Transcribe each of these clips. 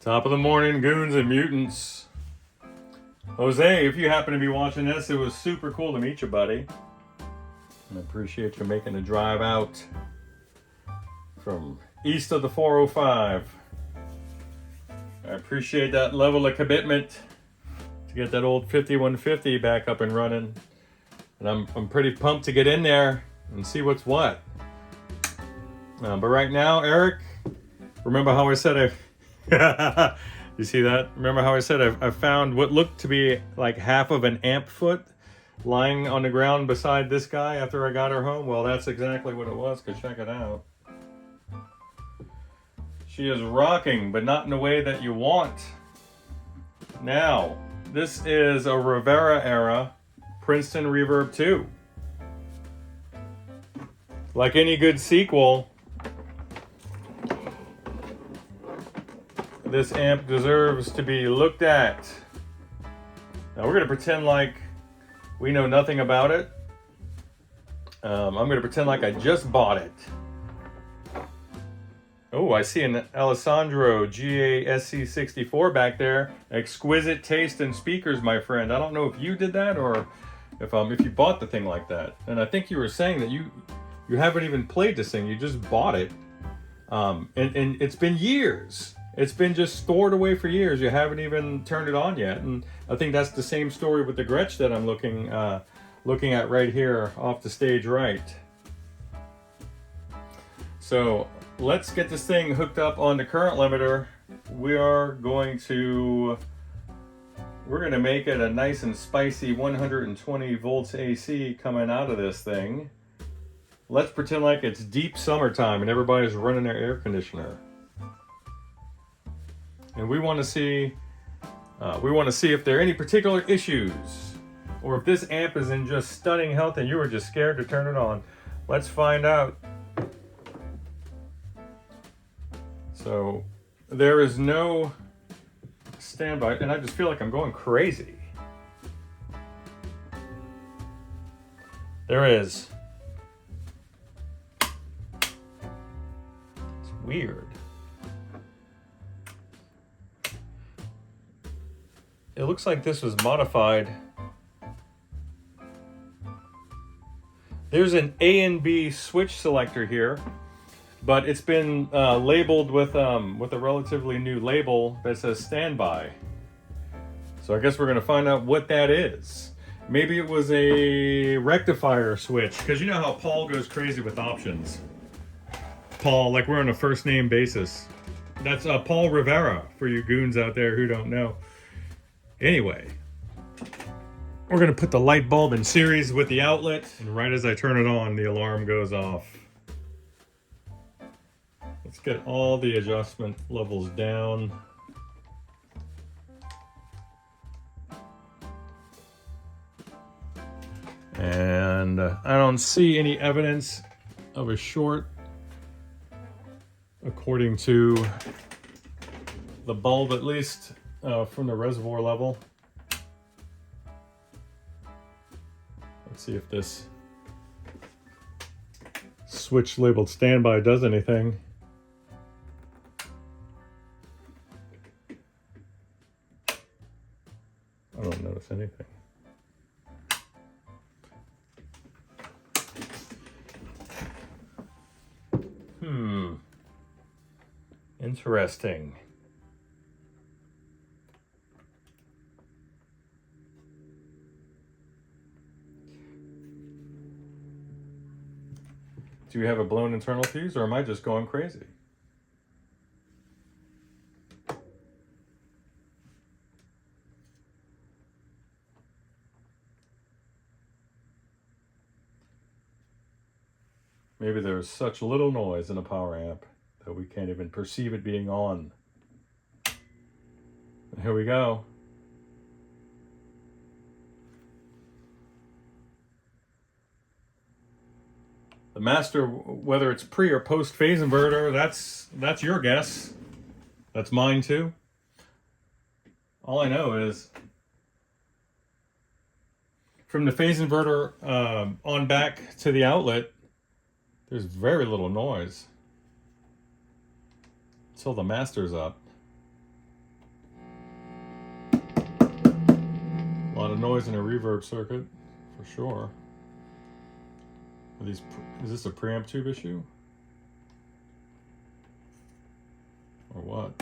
Top of the morning, goons and mutants. Jose, if you happen to be watching this, it was super cool to meet you, buddy. And I appreciate you making the drive out from east of the 405. I appreciate that level of commitment to get that old 5150 back up and running. And I'm pretty pumped to get in there and see what's what. But right now, Eric, remember how I said you see that? Remember how I said I found what looked to be like half of an amp foot lying on the ground beside this guy after I got her home? Well, that's exactly what it was, because check it out. She is rocking, but not in the way that you want. Now, this is a Rivera era Princeton Reverb II. Like any good sequel, this amp deserves to be looked at. Now we're going to pretend like we know nothing about it. I'm going to pretend like I just bought it. Oh, I see an Alessandro GASC64 back there. Exquisite taste in speakers, my friend. I don't know if you did that or if you bought the thing like that. And I think you were saying that you haven't even played this thing. You just bought it. And it's been years. It's been just stored away for years. You haven't even turned it on yet. And I think that's the same story with the Gretsch that I'm looking at right here off the stage right. So let's get this thing hooked up on the current limiter. We're going to make it a nice and spicy 120 volts AC coming out of this thing. Let's pretend like it's deep summertime and everybody's running their air conditioner. And we want to see if there are any particular issues, or if this amp is in just stunning health and you were just scared to turn it on. Let's find out. So there is no standby, and I just feel like I'm going crazy. There is. It's weird. It looks like this was modified. There's an A and B switch selector here, but it's been labeled with a relatively new label that says standby. So I guess we're gonna find out what that is. Maybe it was a rectifier switch, because you know how Paul goes crazy with options. Paul, like we're on a first name basis. That's Paul Rivera, for you goons out there who don't know. Anyway, we're going to put the light bulb in series with the outlet, and right as I turn it on, the alarm goes off. Let's get all the adjustment levels down. And I don't see any evidence of a short according to the bulb, at least. From the reservoir level. Let's see if this switch labeled standby does anything. I don't notice anything. Interesting. Do you have a blown internal fuse, or am I just going crazy? Maybe there's such little noise in a power amp that we can't even perceive it being on. Here we go. The master, whether it's pre or post phase inverter, that's your guess. That's mine too. All I know is from the phase inverter on back to the outlet, there's very little noise until the master's up. of noise in a reverb circuit, for sure. Is this a preamp tube issue? Or what?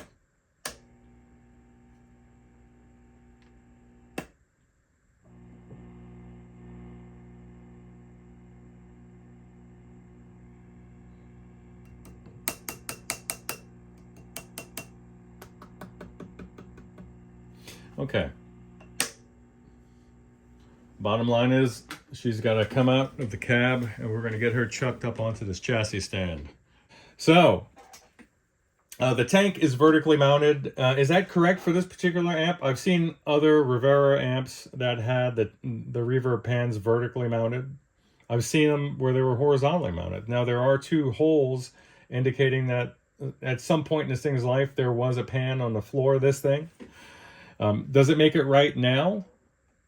Okay. Bottom line is she's got to come out of the cab and we're going to get her chucked up onto this chassis stand. So the tank is vertically mounted. Is that correct for this particular amp? I've seen other Rivera amps that had the reverb pans vertically mounted. I've seen them where they were horizontally mounted. Now there are two holes indicating that at some point in this thing's life there was a pan on the floor of this thing. Does it make it right now?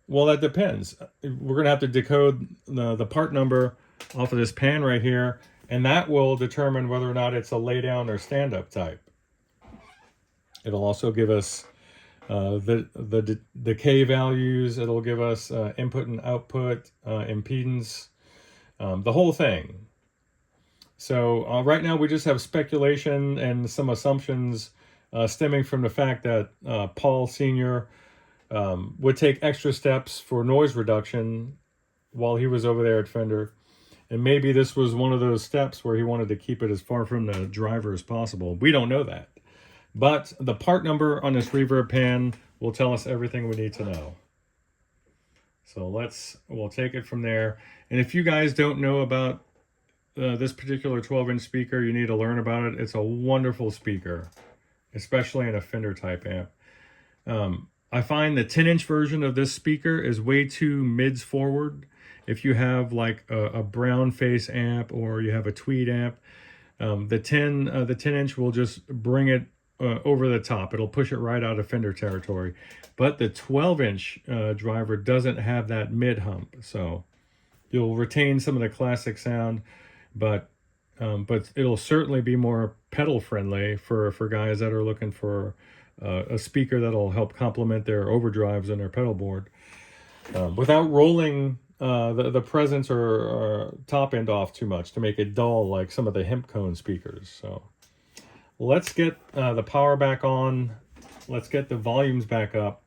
Well, that depends. We're going to have to decode the part number off of this pan right here, and that will determine whether or not it's a lay down or stand up type. It'll also give us the decay values. It'll give us input and output, impedance, the whole thing. So right now we just have speculation and some assumptions stemming from the fact that Paul Sr. Would take extra steps for noise reduction while he was over there at Fender. And maybe this was one of those steps where he wanted to keep it as far from the driver as possible. We don't know that. But the part number on this reverb pan will tell us everything we need to know. So we'll take it from there. And if you guys don't know about this particular 12-inch speaker, you need to learn about it. It's a wonderful speaker, especially in a Fender type amp. I find the 10-inch version of this speaker is way too mids forward. If you have like a brown face amp or you have a tweed amp, the 10-inch will just bring it over the top. It'll push it right out of Fender territory. But the 12-inch driver doesn't have that mid hump, so you'll retain some of the classic sound, but it'll certainly be more pedal friendly for guys that are looking for a speaker that'll help complement their overdrives and their pedal board without rolling the presence or top end off too much to make it dull like some of the hemp cone speakers. So let's get the power back on. Let's get the volumes back up.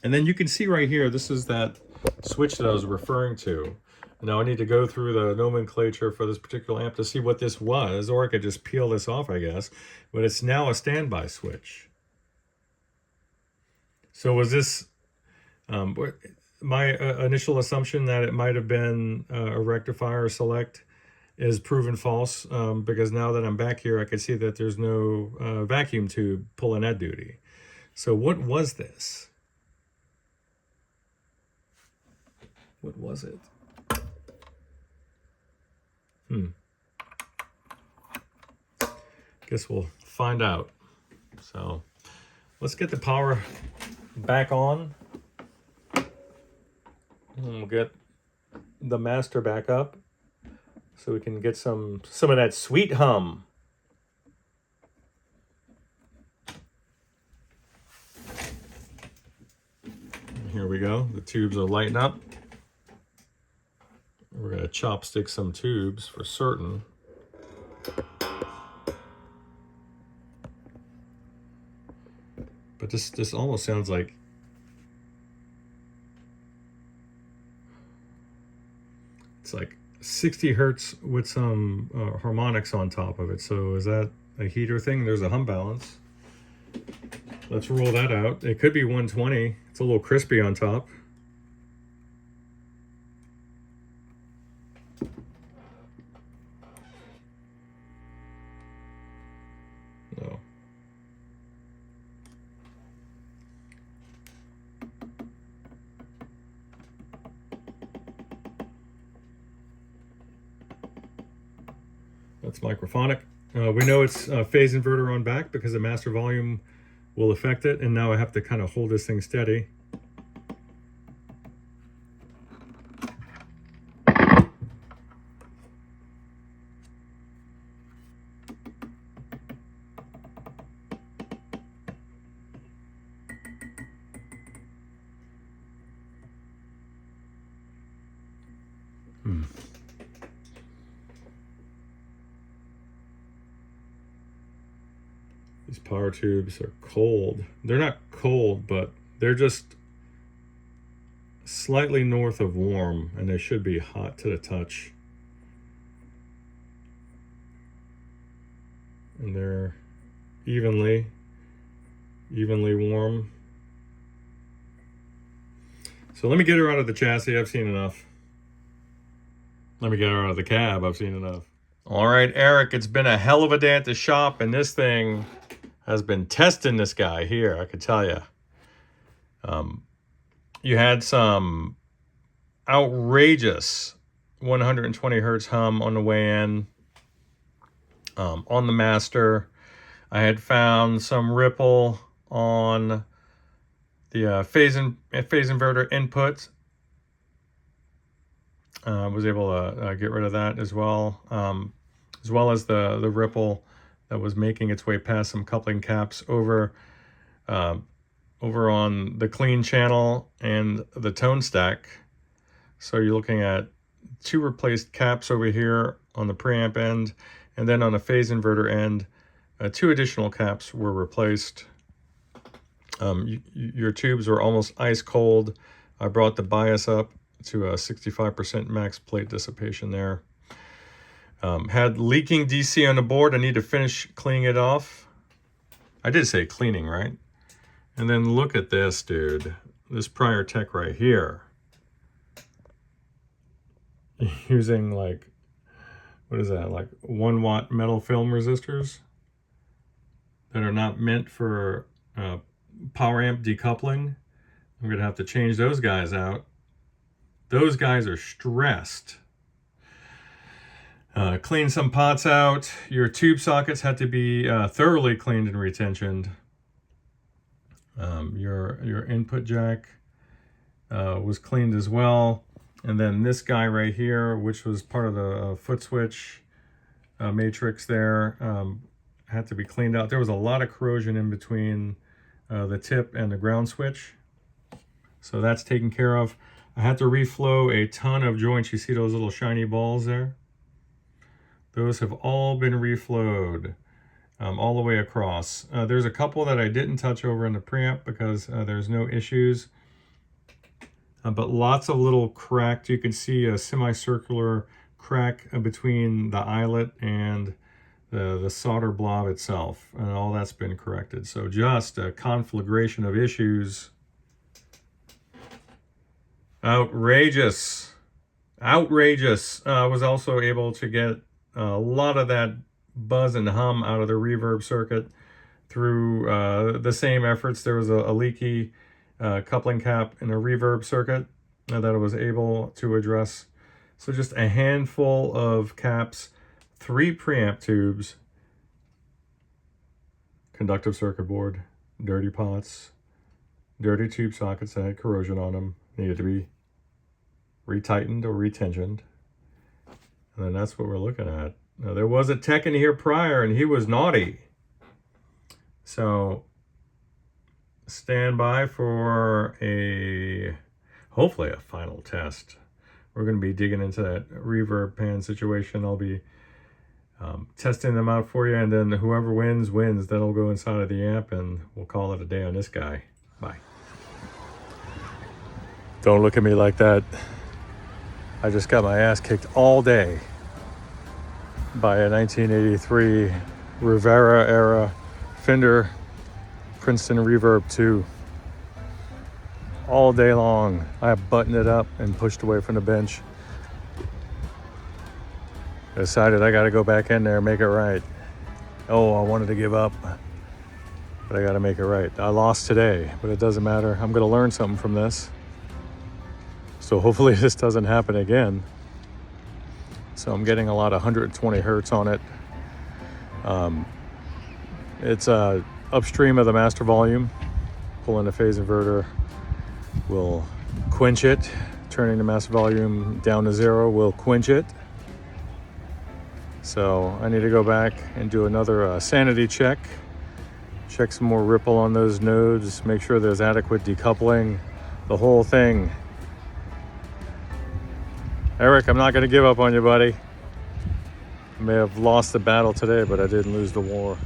And then you can see right here, this is that switch that I was referring to. Now I need to go through the nomenclature for this particular amp to see what this was, or I could just peel this off, I guess. But it's now a standby switch. So was this my initial assumption that it might have been a rectifier select is proven false, because now that I'm back here, I can see that there's no vacuum tube pulling that duty. So what was this? What was it? Guess we'll find out. So let's get the power back on. And we'll get the master back up so we can get some of that sweet hum. Here we go. The tubes are lighting up. We're going to chopstick some tubes for certain. But this almost sounds like it's like 60 hertz with some harmonics on top of it. So is that a heater thing? There's a hum balance. Let's roll that out. It could be 120. It's a little crispy on top. No. That's microphonic. We know it's phase inverter on back because the master volume will affect it, and now I have to kind of hold this thing steady. These power tubes are cold. They're not cold, but they're just slightly north of warm, and they should be hot to the touch. And they're evenly warm. So let me get her out of the chassis. I've seen enough. Let me get her out of the cab. I've seen enough. All right, Eric, it's been a hell of a day at the shop, and this thing has been testing this guy here, I could tell you. You had some outrageous 120 hertz hum on the way in. On the master, I had found some ripple on the phase inverter input. Was able to get rid of that as well as the ripple that was making its way past some coupling caps over on the clean channel and the tone stack. So you're looking at 2 replaced caps over here on the preamp end, and then on the phase inverter end, 2 additional caps were replaced. Your tubes were almost ice cold. I brought the bias up to a 65% max plate dissipation there. Had leaking DC on the board. I need to finish cleaning it off. I did say cleaning, right? And then look at this, dude. This prior tech right here. Using like, what is that? Like 1 watt metal film resistors that are not meant for power amp decoupling. I'm gonna have to change those guys out. Those guys are stressed. Clean some pots out. Your tube sockets had to be thoroughly cleaned and retensioned. Your input jack was cleaned as well. And then this guy right here, which was part of the foot switch matrix there, had to be cleaned out. There was a lot of corrosion in between the tip and the ground switch. So that's taken care of. I had to reflow a ton of joints. You see those little shiny balls there? Those have all been reflowed all the way across. There's a couple that I didn't touch over in the preamp because there's no issues. But lots of little cracked. You can see a semicircular crack between the eyelet and the solder blob itself. And all that's been corrected. So just a conflagration of issues. Outrageous. Outrageous. I was also able to get a lot of that buzz and hum out of the reverb circuit through the same efforts. There was a leaky coupling cap in a reverb circuit that I was able to address. So just a handful of caps, 3 preamp tubes, conductive circuit board, dirty pots, dirty tube sockets that had corrosion on them, needed to be retightened or retensioned. And then that's what we're looking at. Now, there was a tech in here prior, and he was naughty. So stand by for hopefully a final test. We're going to be digging into that reverb pan situation. I'll be testing them out for you, and then whoever wins, wins. That'll go inside of the amp, and we'll call it a day on this guy. Bye. Don't look at me like that. I just got my ass kicked all day by a 1983 Rivera era Fender Princeton Reverb II. All day long, I buttoned it up and pushed away from the bench. Decided I got to go back in there and make it right. Oh, I wanted to give up, but I got to make it right. I lost today, but it doesn't matter. I'm going to learn something from this. So hopefully this doesn't happen again. So I'm getting a lot of 120 hertz on it. It's upstream of the master volume. Pulling the phase inverter will quench it. Turning the master volume down to 0 will quench it. So I need to go back and do another sanity check. Check some more ripple on those nodes. Make sure there's adequate decoupling. The whole thing. Eric, I'm not going to give up on you, buddy. I may have lost the battle today, but I didn't lose the war.